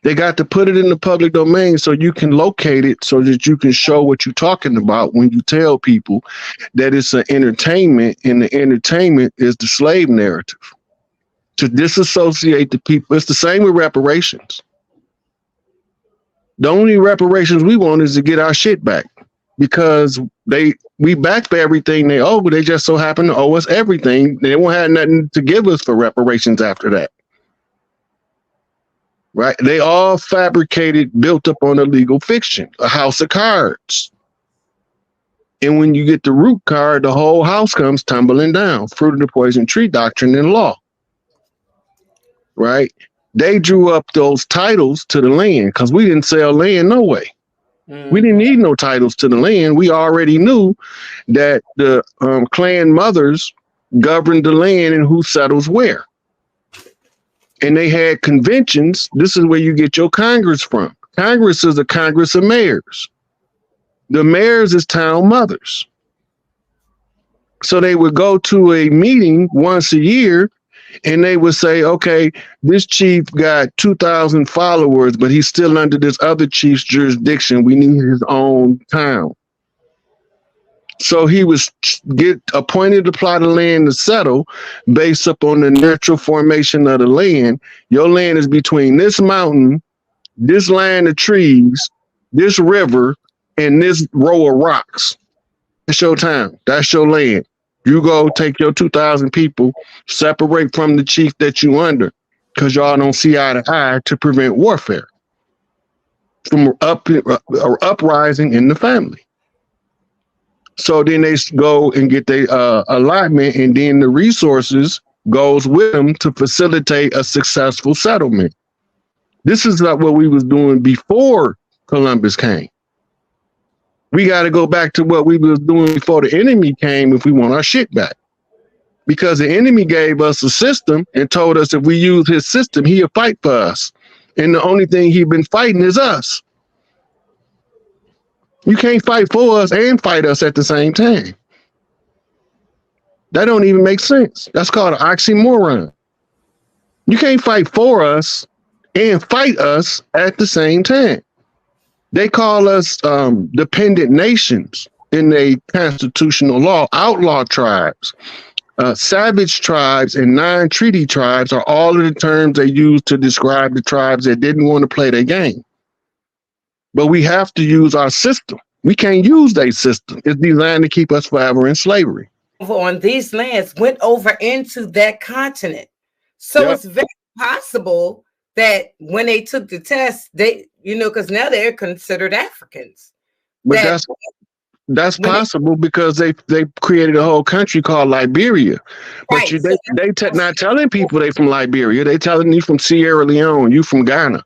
They got to put it in the public domain so you can locate it, so that you can show what you're talking about when you tell people that it's an entertainment, and the entertainment is the slave narrative. To disassociate the people. It's the same with reparations. The only reparations we want is to get our shit back, because we back for everything they owe, but they just so happen to owe us everything. They won't have nothing to give us for reparations after that. Right? They all fabricated, built up on a legal fiction, a house of cards. And when you get the root card, the whole house comes tumbling down. Fruit of the poison tree doctrine and law. Right? They drew up those titles to the land because we didn't sell land no way. We didn't need no titles to the land. We already knew that the clan mothers governed the land and who settles where. And they had conventions. This is where you get your Congress from. Congress is a Congress of mayors. The mayors is town mothers. So they would go to a meeting once a year and they would say, okay, this chief got 2,000 followers, but he's still under this other chief's jurisdiction. We need his own town. So he was get appointed to plot of land to settle based upon the natural formation of the land. Your land is between this mountain, this line of trees, this river, and this row of rocks. That's your town. That's your land. You go take your 2,000 people, separate from the chief that you under, because y'all don't see eye to eye, to prevent warfare from uprising in the family. So then they go and get their allotment, and then the resources goes with them to facilitate a successful settlement. This is not what we was doing before Columbus came. We got to go back to what we was doing before the enemy came if we want our shit back. Because the enemy gave us a system and told us if we use his system, he'll fight for us. And the only thing he's been fighting is us. You can't fight for us and fight us at the same time. That don't even make sense. That's called an oxymoron. You can't fight for us and fight us at the same time. They call us dependent nations in a constitutional law. Outlaw tribes, savage tribes, and non-treaty tribes are all of the terms they use to describe the tribes that didn't want to play their game. But we have to use our system. We can't use their system. It's designed to keep us forever in slavery. On these lands went over into that continent. So It's very possible that when they took the test, they, because now they're considered Africans. But that's possible because they created a whole country called Liberia. But they not telling people they from Liberia. They telling you from Sierra Leone, you from Ghana.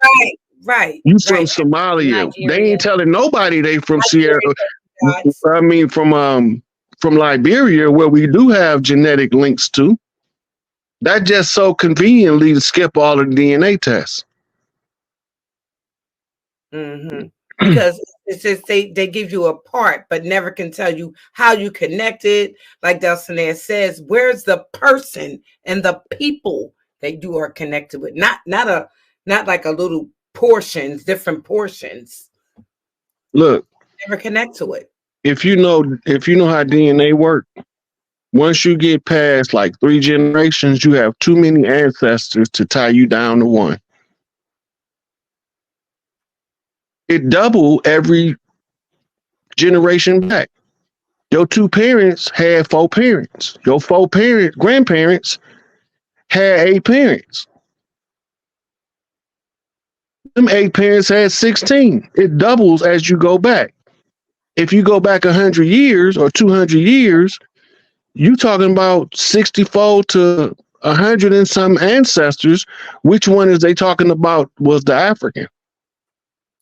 Right. You from Somalia. Nigeria. They ain't telling nobody they from Sierra. From Liberia, where we do have genetic links to. That just so conveniently to skip all of the DNA tests. Because it's just they give you a part, but never can tell you how you connected. Like Dulcinea says, where's the person and the people that you are connected with? Not like a little portions, different portions. Look, never connect to it. If you know how DNA work, once you get past like 3 generations, you have too many ancestors to tie you down to one. It double every generation back. Your 2 parents had 4 parents. Your 4 grandparents had 8 parents. Them 8 parents had 16. It doubles as you go back. If you go back 100 years or 200 years, you talking about 64 to 100 and some ancestors. Which one is they talking about was the African?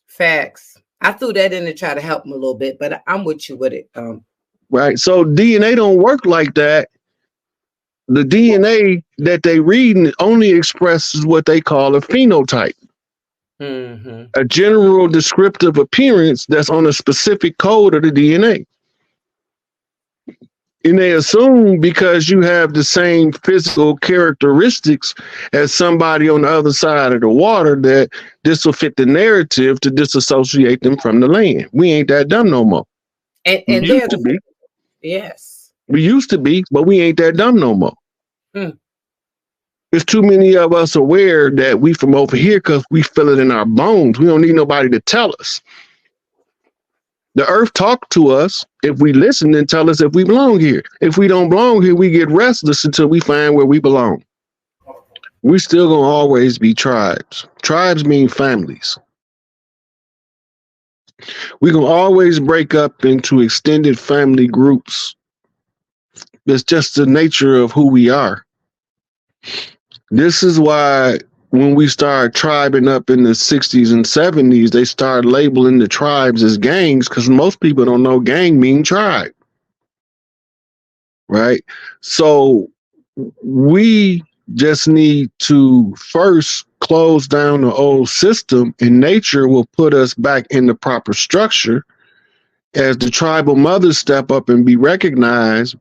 Facts. I threw that in to try to help them a little bit, but I'm with you with it. Right. So DNA don't work like that. The DNA that they read only expresses what they call a phenotype. A general descriptive appearance that's on a specific code of the DNA. And they assume because you have the same physical characteristics as somebody on the other side of the water that this will fit the narrative to disassociate them from the land. We ain't that dumb no more. And we used to be. Yes. We used to be, but we ain't that dumb no more. There's too many of us aware that we from over here because we feel it in our bones. We don't need nobody to tell us. The earth talk to us if we listen and tell us if we belong here. If we don't belong here, we get restless until we find where we belong. We still gonna always be tribes. Tribes mean families. We gonna always break up into extended family groups. It's just the nature of who we are. This is why when we started tribing up in the 60s and 70s, they started labeling the tribes as gangs because most people don't know gang mean tribe. Right? So we just need to first close down the old system, and nature will put us back in the proper structure as the tribal mothers step up and be recognized,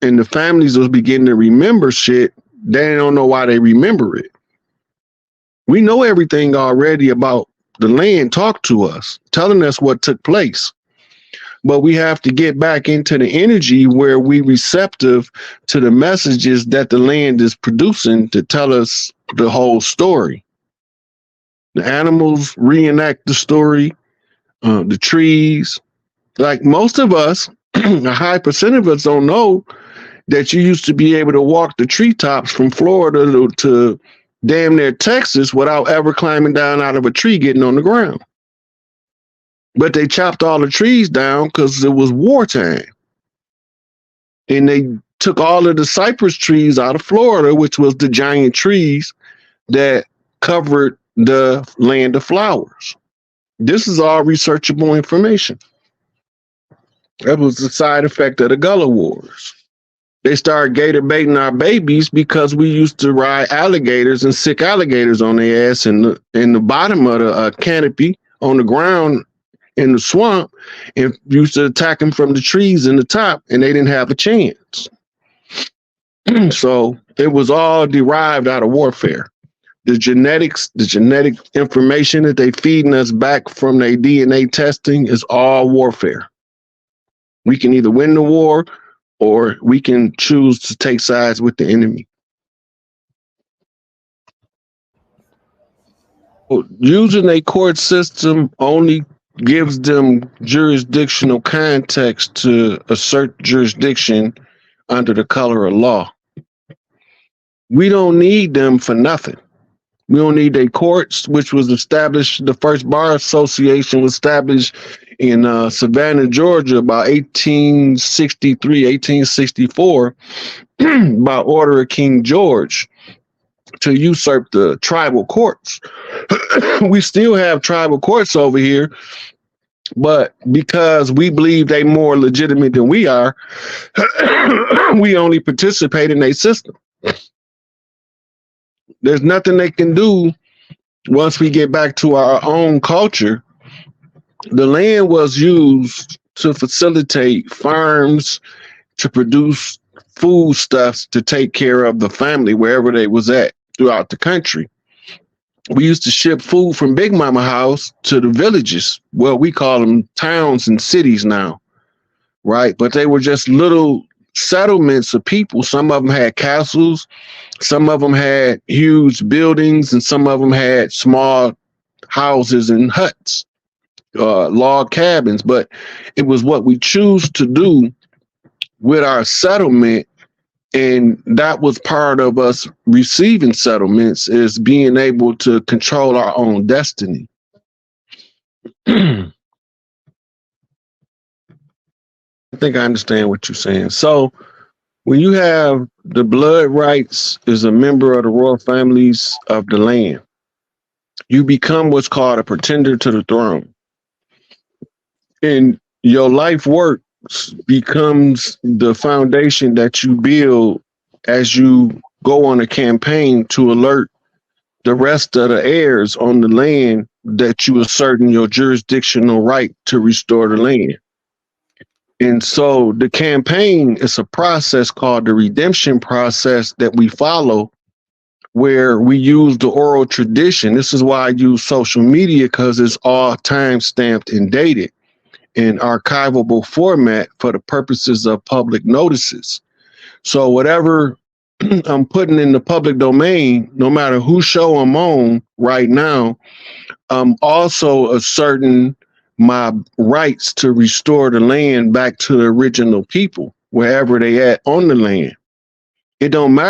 and the families will begin to remember shit. They don't know why they remember it. We know everything already about the land, talk to us, telling us what took place. But we have to get back into the energy where we receptive to the messages that the land is producing to tell us the whole story. The animals reenact the story, the trees. Like most of us, a high percent of us don't know that you used to be able to walk the treetops from Florida to damn near Texas without ever climbing down out of a tree, getting on the ground. But they chopped all the trees down because it was wartime. And they took all of the cypress trees out of Florida, which was the giant trees that covered the land of flowers. This is all researchable information. That was the side effect of the Gullah Wars. They started gator baiting our babies because we used to ride alligators and sick alligators on their ass in the bottom of the canopy on the ground in the swamp, and used to attack them from the trees in the top, and they didn't have a chance. So it was all derived out of warfare. The genetic information that they feeding us back from their DNA testing is all warfare. We can either win the war or we can choose to take sides with the enemy. Using a court system only gives them jurisdictional context to assert jurisdiction under the color of law. We don't need them for nothing. We don't need their courts, which was established, the first bar association was established in Savannah, Georgia, about 1863, 1864, by order of King George to usurp the tribal courts. We still have tribal courts over here, but because we believe they more legitimate than we are, we only participate in their system. There's nothing they can do once we get back to our own culture. The land was used to facilitate farms, to produce foodstuffs, to take care of the family wherever they was at throughout the country. We used to ship food from Big Mama house to the villages. Well, we call them towns and cities now, right? But they were just little settlements of people. Some of them had castles, some of them had huge buildings, and some of them had small houses and huts, log cabins. But it was what we choose to do with our settlement, and that was part of us receiving settlements, is being able to control our own destiny. I think I understand what you're saying. So when you have the blood rights as a member of the royal families of the land, you become what's called a pretender to the throne. And your life work becomes the foundation that you build as you go on a campaign to alert the rest of the heirs on the land that you assert in your jurisdictional right to restore the land. And so the campaign is a process called the redemption process that we follow, where we use the oral tradition. This is why I use social media, because it's all time stamped and dated in archivable format for the purposes of public notices. So whatever I'm putting in the public domain, no matter whose show I'm on right now, I'm also asserting my rights to restore the land back to the original people, wherever they at on the land. It don't matter